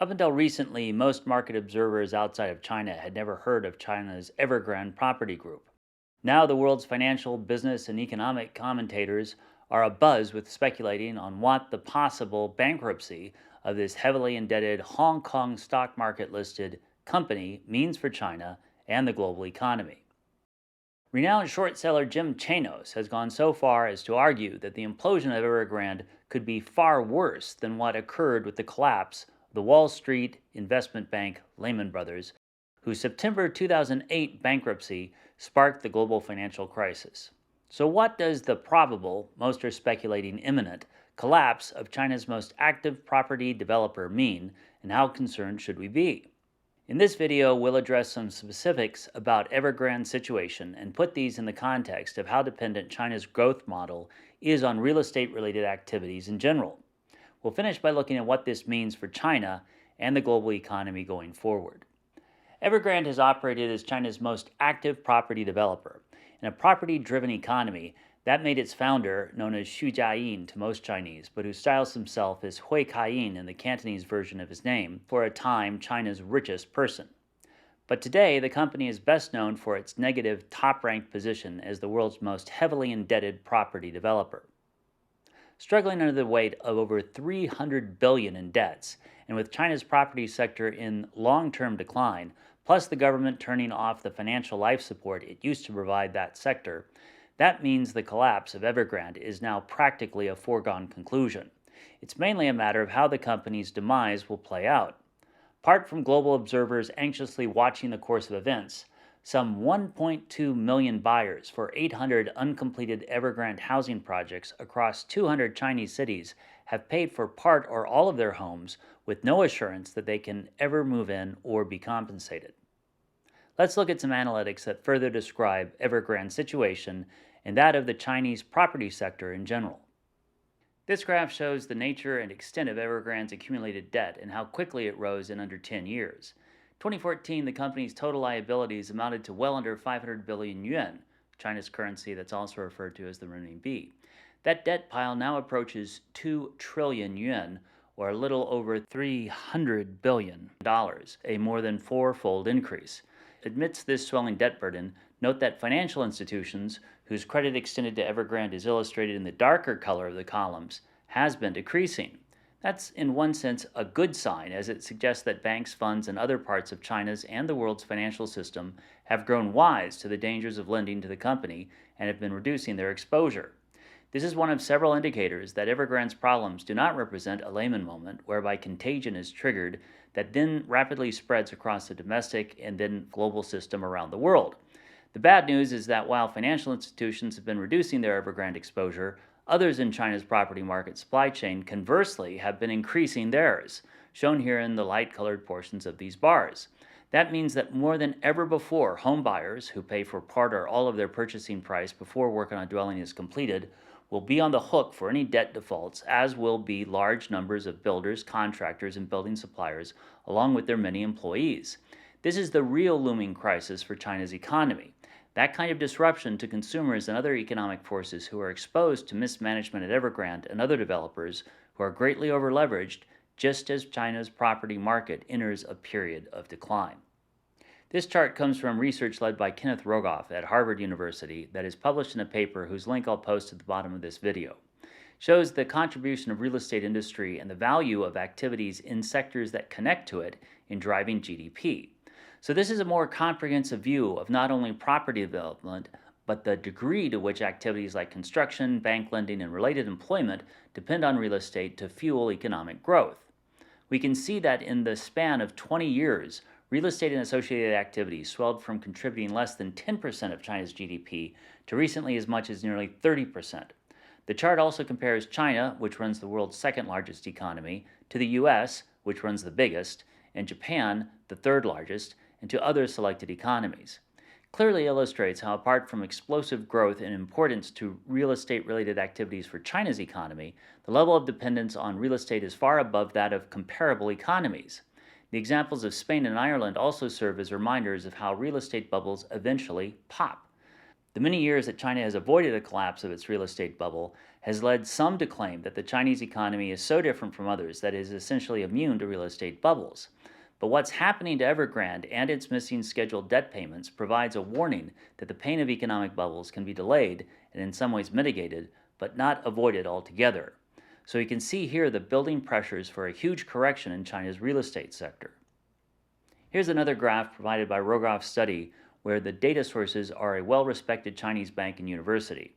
Up until recently, most market observers outside of China had never heard of China's Evergrande property group. Now, the world's financial, business, and economic commentators are abuzz with speculating on what the possible bankruptcy of this heavily indebted Hong Kong stock market listed company means for China and the global economy. Renowned short seller Jim Chanos has gone so far as to argue that the implosion of Evergrande could be far worse than what occurred with the collapse of the Wall Street investment bank Lehman Brothers, whose September 2008 bankruptcy sparked the global financial crisis. So, what does the probable, most are speculating imminent, collapse of China's most active property developer mean, and how concerned should we be? In this video, we'll address some specifics about Evergrande's situation and put these in the context of how dependent China's growth model is on real estate-related activities in general. We'll finish by looking at what this means for China and the global economy going forward. Evergrande has operated as China's most active property developer. In a property-driven economy, that made its founder, known as Xu Jiayin to most Chinese, but who styles himself as Hui Kaiyin in the Cantonese version of his name, for a time China's richest person. But today, the company is best known for its negative top-ranked position as the world's most heavily indebted property developer. Struggling under the weight of over $300 billion in debts, and with China's property sector in long-term decline, plus the government turning off the financial life support it used to provide that sector, that means the collapse of Evergrande is now practically a foregone conclusion. It's mainly a matter of how the company's demise will play out. Apart from global observers anxiously watching the course of events, some 1.2 million buyers for 800 uncompleted Evergrande housing projects across 200 Chinese cities have paid for part or all of their homes with no assurance that they can ever move in or be compensated. Let's look at some analytics that further describe Evergrande's situation and that of the Chinese property sector in general. This graph shows the nature and extent of Evergrande's accumulated debt and how quickly it rose in under 10 years. 2014, the company's total liabilities amounted to well under 500 billion yuan, China's currency that's also referred to as the renminbi. That debt pile now approaches 2 trillion yuan, or a little over $300 billion, a more than four-fold increase. Amidst this swelling debt burden, note that financial institutions, whose credit extended to Evergrande is illustrated in the darker color of the columns, has been decreasing. That's in one sense a good sign, as it suggests that banks, funds, and other parts of China's and the world's financial system have grown wise to the dangers of lending to the company and have been reducing their exposure. This is one of several indicators that Evergrande's problems do not represent a Lehman moment whereby contagion is triggered that then rapidly spreads across the domestic and then global system around the world. The bad news is that while financial institutions have been reducing their Evergrande exposure, others in China's property market supply chain conversely have been increasing theirs, shown here in the light-colored portions of these bars. That means that more than ever before, home buyers who pay for part or all of their purchasing price before work on a dwelling is completed will be on the hook for any debt defaults, as will be large numbers of builders, contractors, and building suppliers, along with their many employees. This is the real looming crisis for China's economy. That kind of disruption to consumers and other economic forces who are exposed to mismanagement at Evergrande and other developers who are greatly overleveraged just as China's property market enters a period of decline. This chart comes from research led by Kenneth Rogoff at Harvard University that is published in a paper whose link I'll post at the bottom of this video. It shows the contribution of real estate industry and the value of activities in sectors that connect to it in driving GDP. So this is a more comprehensive view of not only property development, but the degree to which activities like construction, bank lending, and related employment depend on real estate to fuel economic growth. We can see that in the span of 20 years, real estate and associated activities swelled from contributing less than 10% of China's GDP to recently as much as nearly 30%. The chart also compares China, which runs the world's second largest economy, to the US, which runs the biggest, and Japan, the third largest, and to other selected economies. Clearly illustrates how, apart from explosive growth and importance to real estate-related activities for China's economy, the level of dependence on real estate is far above that of comparable economies. The examples of Spain and Ireland also serve as reminders of how real estate bubbles eventually pop. The many years that China has avoided a collapse of its real estate bubble has led some to claim that the Chinese economy is so different from others that it is essentially immune to real estate bubbles. But what's happening to Evergrande and its missing scheduled debt payments provides a warning that the pain of economic bubbles can be delayed and in some ways mitigated, but not avoided altogether. So you can see here the building pressures for a huge correction in China's real estate sector. Here's another graph provided by Rogoff's study where the data sources are a well-respected Chinese bank and university.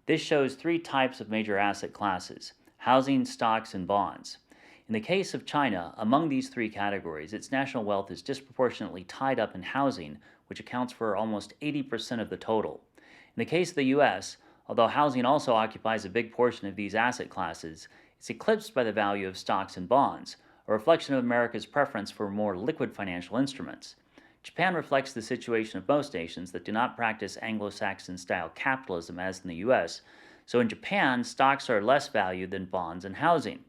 This shows three types of major asset classes: housing, stocks, and bonds. In the case of China, among these three categories, its national wealth is disproportionately tied up in housing, which accounts for almost 80% of the total. In the case of the U.S., although housing also occupies a big portion of these asset classes, it's eclipsed by the value of stocks and bonds, a reflection of America's preference for more liquid financial instruments. Japan reflects the situation of most nations that do not practice Anglo-Saxon-style capitalism as in the U.S., so in Japan, stocks are less valued than bonds and housing.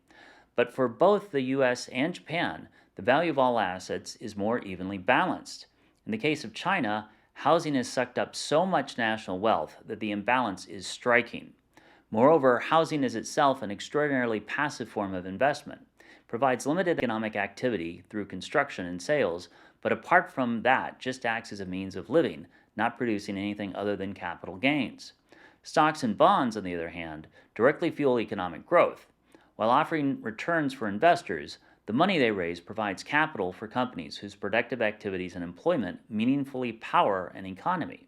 But for both the U.S. and Japan, the value of all assets is more evenly balanced. In the case of China, housing has sucked up so much national wealth that the imbalance is striking. Moreover, housing is itself an extraordinarily passive form of investment. It provides limited economic activity through construction and sales, but apart from that, just acts as a means of living, not producing anything other than capital gains. Stocks and bonds, on the other hand, directly fuel economic growth. While offering returns for investors, the money they raise provides capital for companies whose productive activities and employment meaningfully power an economy.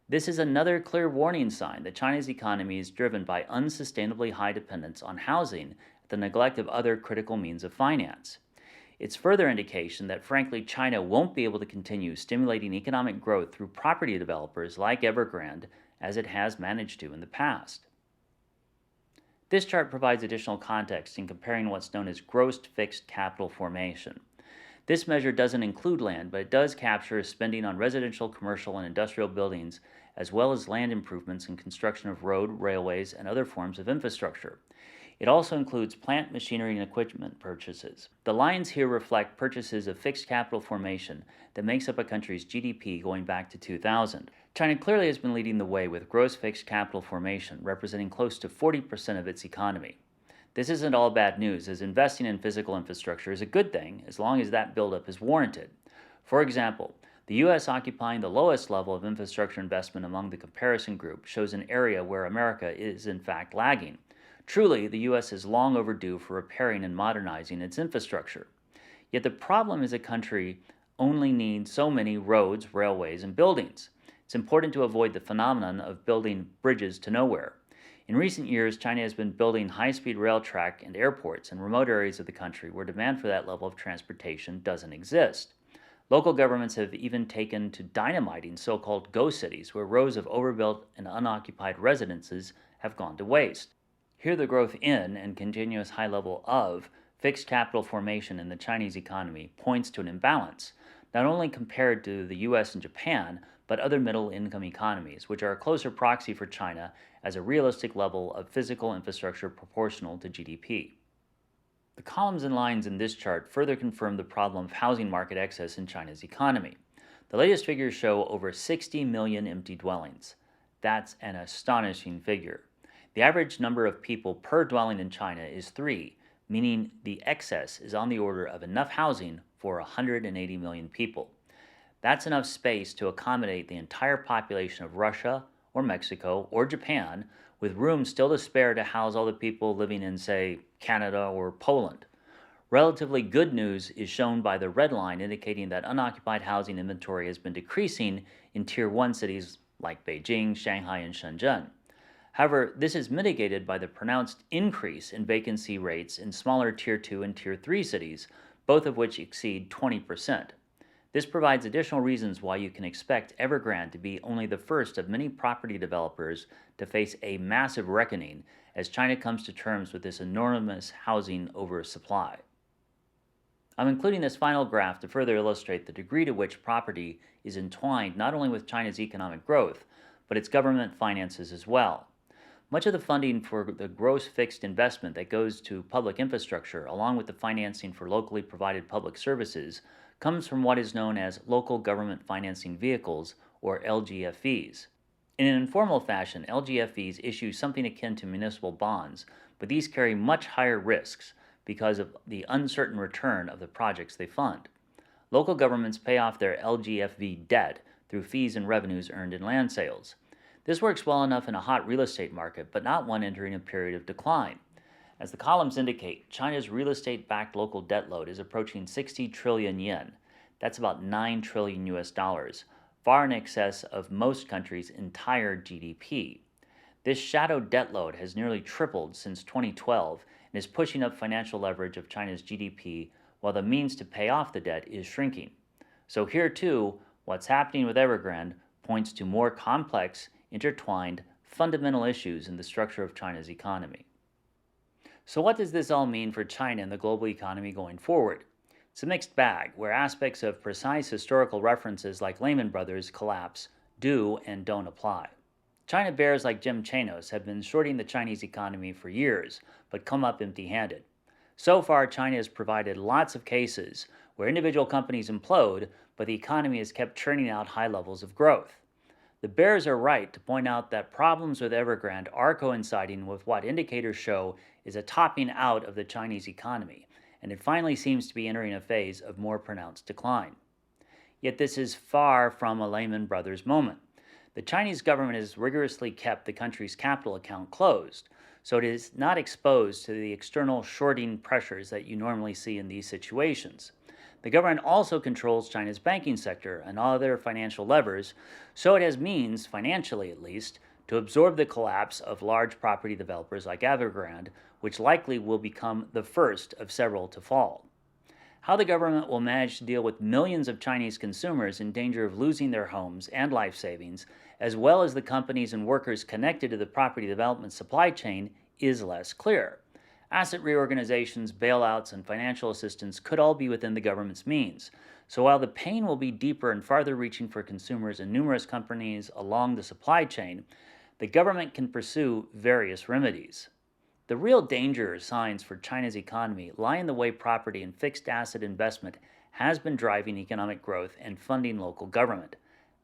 This is another clear warning sign that China's economy is driven by unsustainably high dependence on housing at the neglect of other critical means of finance. It's further indication that, frankly, China won't be able to continue stimulating economic growth through property developers like Evergrande as it has managed to in the past. This chart provides additional context in comparing what's known as gross fixed capital formation. This measure doesn't include land, but it does capture spending on residential, commercial, and industrial buildings, as well as land improvements and construction of road, railways, and other forms of infrastructure. It also includes plant, machinery, and equipment purchases. The lines here reflect purchases of fixed capital formation that makes up a country's GDP going back to 2000. China clearly has been leading the way with gross fixed capital formation, representing close to 40% of its economy. This isn't all bad news, as investing in physical infrastructure is a good thing as long as that buildup is warranted. For example, the U.S. occupying the lowest level of infrastructure investment among the comparison group shows an area where America is in fact lagging. Truly, the U.S. is long overdue for repairing and modernizing its infrastructure. Yet the problem is a country only needs so many roads, railways, and buildings. It's important to avoid the phenomenon of building bridges to nowhere. In recent years, China has been building high-speed rail track and airports in remote areas of the country where demand for that level of transportation doesn't exist. Local governments have even taken to dynamiting so-called ghost cities where rows of overbuilt and unoccupied residences have gone to waste. Here the growth in and continuous high level of fixed capital formation in the Chinese economy points to an imbalance, not only compared to the US and Japan, but other middle-income economies, which are a closer proxy for China as a realistic level of physical infrastructure proportional to GDP. The columns and lines in this chart further confirm the problem of housing market excess in China's economy. The latest figures show over 60 million empty dwellings. That's an astonishing figure. The average number of people per dwelling in China is 3, meaning the excess is on the order of enough housing for 180 million people. That's enough space to accommodate the entire population of Russia or Mexico or Japan, with room still to spare to house all the people living in, say, Canada or Poland. Relatively good news is shown by the red line indicating that unoccupied housing inventory has been decreasing in Tier 1 cities like Beijing, Shanghai, and Shenzhen. However, this is mitigated by the pronounced increase in vacancy rates in smaller Tier 2 and Tier 3 cities, both of which exceed 20%. This provides additional reasons why you can expect Evergrande to be only the first of many property developers to face a massive reckoning as China comes to terms with this enormous housing oversupply. I'm including this final graph to further illustrate the degree to which property is entwined not only with China's economic growth, but its government finances as well. Much of the funding for the gross fixed investment that goes to public infrastructure, along with the financing for locally provided public services, comes from what is known as local government financing vehicles, or LGFVs. In an informal fashion, LGFVs issue something akin to municipal bonds, but these carry much higher risks because of the uncertain return of the projects they fund. Local governments pay off their LGFV debt through fees and revenues earned in land sales. This works well enough in a hot real estate market, but not one entering a period of decline. As the columns indicate, China's real estate-backed local debt load is approaching 60 trillion yen. That's about 9 trillion US dollars, far in excess of most countries' entire GDP. This shadow debt load has nearly tripled since 2012 and is pushing up financial leverage of China's GDP while the means to pay off the debt is shrinking. So here too, what's happening with Evergrande points to more complex, intertwined, fundamental issues in the structure of China's economy. So what does this all mean for China and the global economy going forward? It's a mixed bag, where aspects of precise historical references like Lehman Brothers collapse do and don't apply. China bears like Jim Chanos have been shorting the Chinese economy for years, but come up empty-handed. So far, China has provided lots of cases where individual companies implode, but the economy has kept churning out high levels of growth. The bears are right to point out that problems with Evergrande are coinciding with what indicators show is a topping out of the Chinese economy, and it finally seems to be entering a phase of more pronounced decline. Yet this is far from a Lehman Brothers moment. The Chinese government has rigorously kept the country's capital account closed, so it is not exposed to the external shorting pressures that you normally see in these situations. The government also controls China's banking sector and all other financial levers, so it has means, financially at least, to absorb the collapse of large property developers like Evergrande, which likely will become the first of several to fall. How the government will manage to deal with millions of Chinese consumers in danger of losing their homes and life savings, as well as the companies and workers connected to the property development supply chain, is less clear. Asset reorganizations, bailouts, and financial assistance could all be within the government's means. So while the pain will be deeper and farther reaching for consumers and numerous companies along the supply chain, the government can pursue various remedies. The real danger signs for China's economy lie in the way property and fixed asset investment has been driving economic growth and funding local government.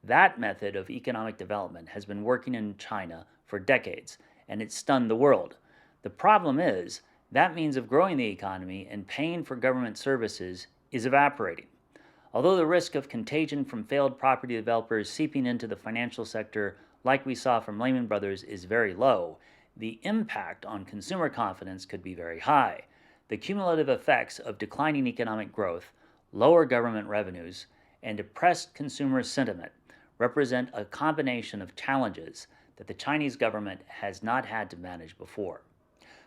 That method of economic development has been working in China for decades, and it's stunned the world. The problem is, that means of growing the economy and paying for government services is evaporating. Although the risk of contagion from failed property developers seeping into the financial sector, like we saw from Lehman Brothers, is very low, the impact on consumer confidence could be very high. The cumulative effects of declining economic growth, lower government revenues, and depressed consumer sentiment represent a combination of challenges that the Chinese government has not had to manage before.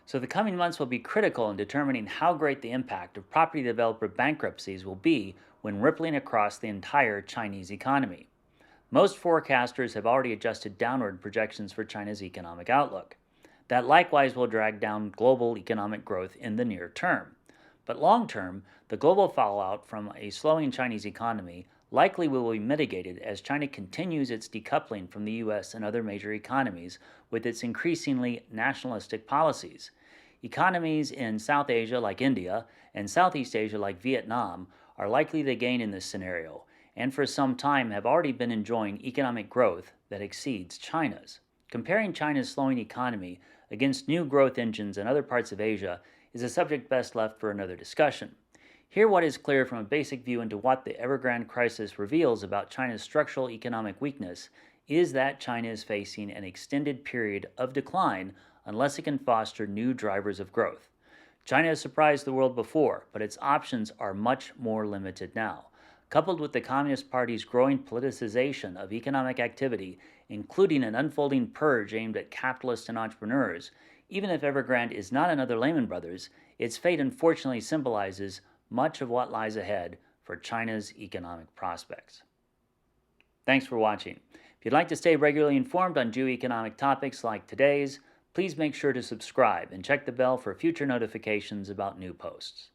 So the coming months will be critical in determining how great the impact of property developer bankruptcies will be when rippling across the entire Chinese economy. Most forecasters have already adjusted downward projections for China's economic outlook. That likewise will drag down global economic growth in the near term. But long term, the global fallout from a slowing Chinese economy likely will be mitigated as China continues its decoupling from the US and other major economies with its increasingly nationalistic policies. Economies in South Asia like India and Southeast Asia like Vietnam are likely to gain in this scenario, and for some time have already been enjoying economic growth that exceeds China's. Comparing China's slowing economy against new growth engines in other parts of Asia is a subject best left for another discussion. Here what is clear from a basic view into what the Evergrande crisis reveals about China's structural economic weakness is that China is facing an extended period of decline unless it can foster new drivers of growth. China has surprised the world before, but its options are much more limited now. Coupled with the Communist Party's growing politicization of economic activity, including an unfolding purge aimed at capitalists and entrepreneurs, even if Evergrande is not another Lehman Brothers, its fate unfortunately symbolizes much of what lies ahead for China's economic prospects. Thanks for watching. If you'd like to stay regularly informed on geoeconomic topics like today's, please make sure to subscribe and check the bell for future notifications about new posts.